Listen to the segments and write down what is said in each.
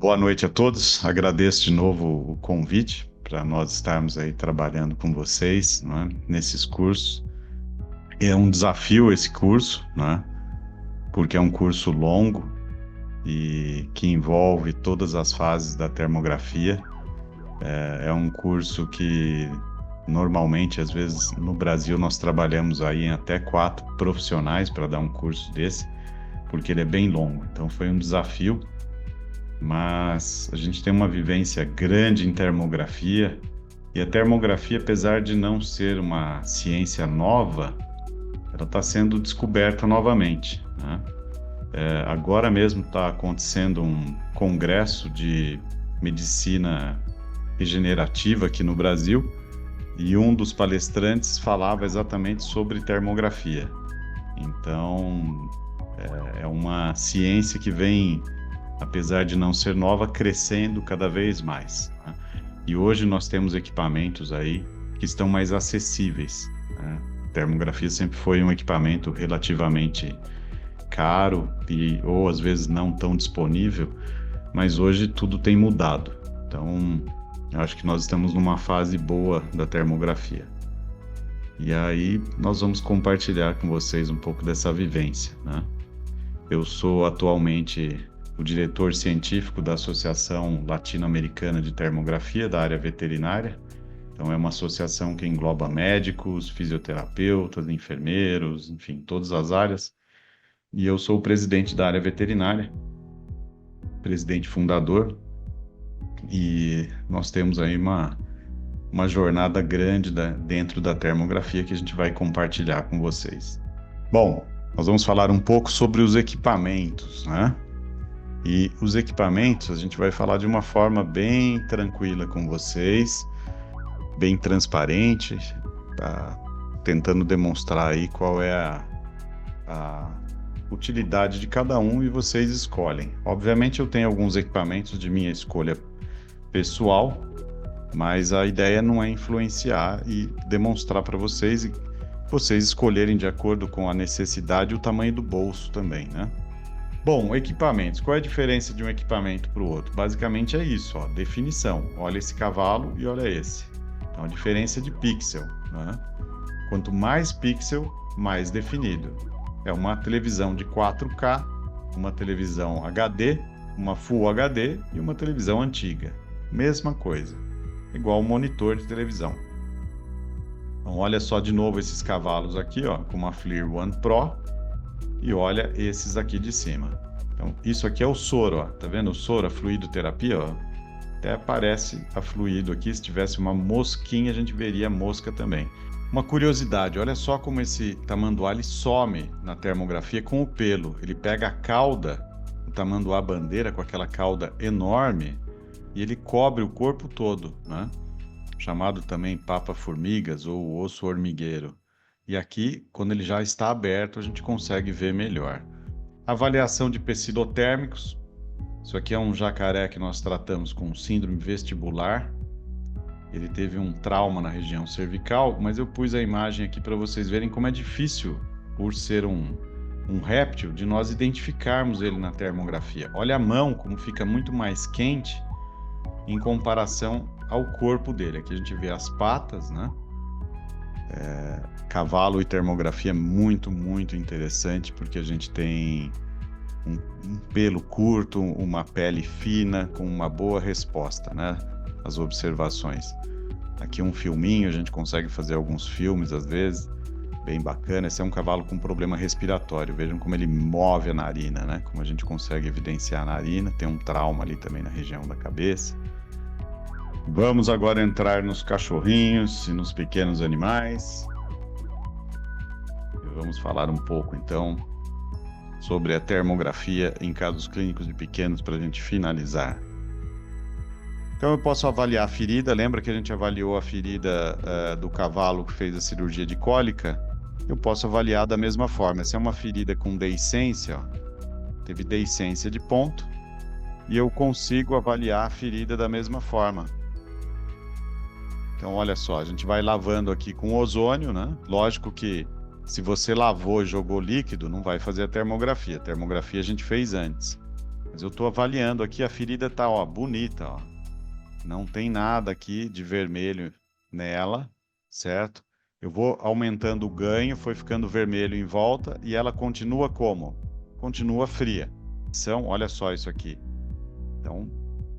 Boa noite a todos. Agradeço de novo o convite para nós estarmos aí trabalhando com vocês, não é, nesses cursos. É um desafio esse curso, não é? Porque é um curso longo e que envolve todas as fases da termografia. É um curso que normalmente, às vezes, no Brasil nós trabalhamos aí em até 4 profissionais para dar um curso desse, porque ele é bem longo. Então foi um desafio. Mas a gente tem uma vivência grande em termografia, e a termografia, apesar de não ser uma ciência nova, ela está sendo descoberta novamente, né? Agora mesmo está acontecendo um congresso de medicina regenerativa aqui no Brasil, e um dos palestrantes falava exatamente sobre termografia. Então, é uma ciência que vem, apesar de não ser nova, crescendo cada vez mais, né? E hoje nós temos equipamentos aí que estão mais acessíveis, né? Termografia sempre foi um equipamento relativamente caro ou às vezes não tão disponível, mas hoje tudo tem mudado. Então, eu acho que nós estamos numa fase boa da termografia. E aí nós vamos compartilhar com vocês um pouco dessa vivência, né? Eu sou atualmente o diretor científico da Associação Latino-Americana de Termografia da área veterinária. Então, é uma associação que engloba médicos, fisioterapeutas, enfermeiros, enfim, todas as áreas. E eu sou o presidente da área veterinária, presidente fundador. E nós temos aí uma jornada grande dentro da termografia que a gente vai compartilhar com vocês. Bom, nós vamos falar um pouco sobre os equipamentos, né? E os equipamentos a gente vai falar de uma forma bem tranquila com vocês, bem transparente, tá? Tentando demonstrar aí qual é a utilidade de cada um e vocês escolhem. Obviamente eu tenho alguns equipamentos de minha escolha pessoal, mas a ideia não é influenciar e demonstrar para vocês e vocês escolherem de acordo com a necessidade e o tamanho do bolso também, né? Bom, equipamentos. Qual é a diferença de um equipamento para o outro? Basicamente é isso, ó, definição. Olha esse cavalo e olha esse. Então, a diferença de pixel, né? Quanto mais pixel, mais definido. É uma televisão de 4K, uma televisão HD, uma Full HD e uma televisão antiga. Mesma coisa. Igual um monitor de televisão. Então, olha só de novo esses cavalos aqui, ó, com uma FLIR One Pro. E olha esses aqui de cima. Então, isso aqui é o soro, ó. Tá vendo o soro, a fluidoterapia, ó? Até parece a fluido aqui. Se tivesse uma mosquinha, a gente veria a mosca também. Uma curiosidade, olha só como esse tamanduá ele some na termografia com o pelo. Ele pega a cauda, o tamanduá bandeira com aquela cauda enorme, e ele cobre o corpo todo, né? Chamado também papa-formigas ou osso formigueiro. E aqui, quando ele já está aberto, a gente consegue ver melhor. Avaliação de pecilotérmicos. Isso aqui é um jacaré que nós tratamos com síndrome vestibular. Ele teve um trauma na região cervical, mas eu pus a imagem aqui para vocês verem como é difícil, por ser um réptil, de nós identificarmos ele na termografia. Olha a mão, como fica muito mais quente em comparação ao corpo dele. Aqui a gente vê as patas, né? Cavalo e termografia é muito, muito interessante, porque a gente tem um pelo curto, uma pele fina, com uma boa resposta, né? As observações. Aqui um filminho, a gente consegue fazer alguns filmes, às vezes, bem bacana. Esse é um cavalo com problema respiratório. Vejam como ele move a narina, né? Como a gente consegue evidenciar a narina. Tem um trauma ali também na região da cabeça. Vamos agora entrar nos cachorrinhos e nos pequenos animais. E vamos falar um pouco, então, sobre a termografia em casos clínicos de pequenos para a gente finalizar. Então, eu posso avaliar a ferida. Lembra que a gente avaliou a ferida do cavalo que fez a cirurgia de cólica? Eu posso avaliar da mesma forma. Essa é uma ferida com deiscência, ó. Teve deiscência de ponto, e eu consigo avaliar a ferida da mesma forma. Então, olha só, a gente vai lavando aqui com ozônio, né? Lógico que se você lavou e jogou líquido, não vai fazer a termografia. A termografia a gente fez antes. Mas eu estou avaliando aqui, a ferida tá, ó, bonita, ó. Não tem nada aqui de vermelho nela, certo? Eu vou aumentando o ganho, foi ficando vermelho em volta e ela continua como? Continua fria. Então, olha só isso aqui. Então,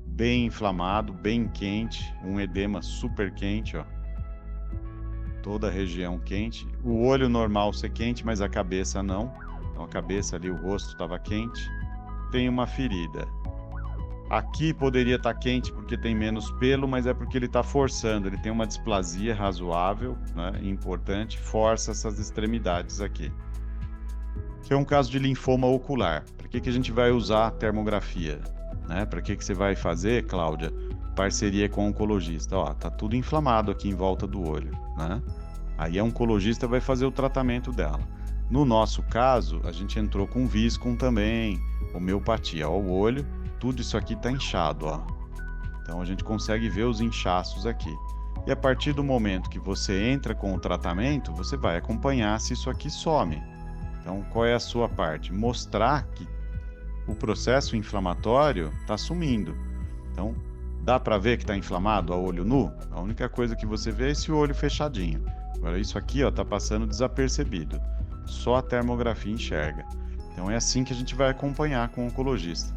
bem inflamado, bem quente, um edema super quente, ó. Toda a região quente. O olho normal ser quente, mas a cabeça não. Então, a cabeça ali, o rosto estava quente. Tem uma ferida. Aqui poderia estar quente porque tem menos pelo, mas é porque ele está forçando. Ele tem uma displasia razoável, né, importante, força essas extremidades aqui. Que é um caso de linfoma ocular. Para que a gente vai usar a termografia? Né? Para que você vai fazer, Cláudia? Parceria com o oncologista. Ó, tá tudo inflamado aqui em volta do olho, né? Aí a oncologista vai fazer o tratamento dela. No nosso caso, a gente entrou com Viscum também, homeopatia. Ó, o olho, tudo isso aqui está inchado, ó. Então a gente consegue ver os inchaços aqui. E a partir do momento que você entra com o tratamento, você vai acompanhar se isso aqui some. Então, qual é a sua parte? Mostrar que o processo inflamatório está sumindo. Então, dá para ver que está inflamado a olho nu? A única coisa que você vê é esse olho fechadinho. Agora, isso aqui está passando desapercebido. Só a termografia enxerga. Então, é assim que a gente vai acompanhar com o oncologista.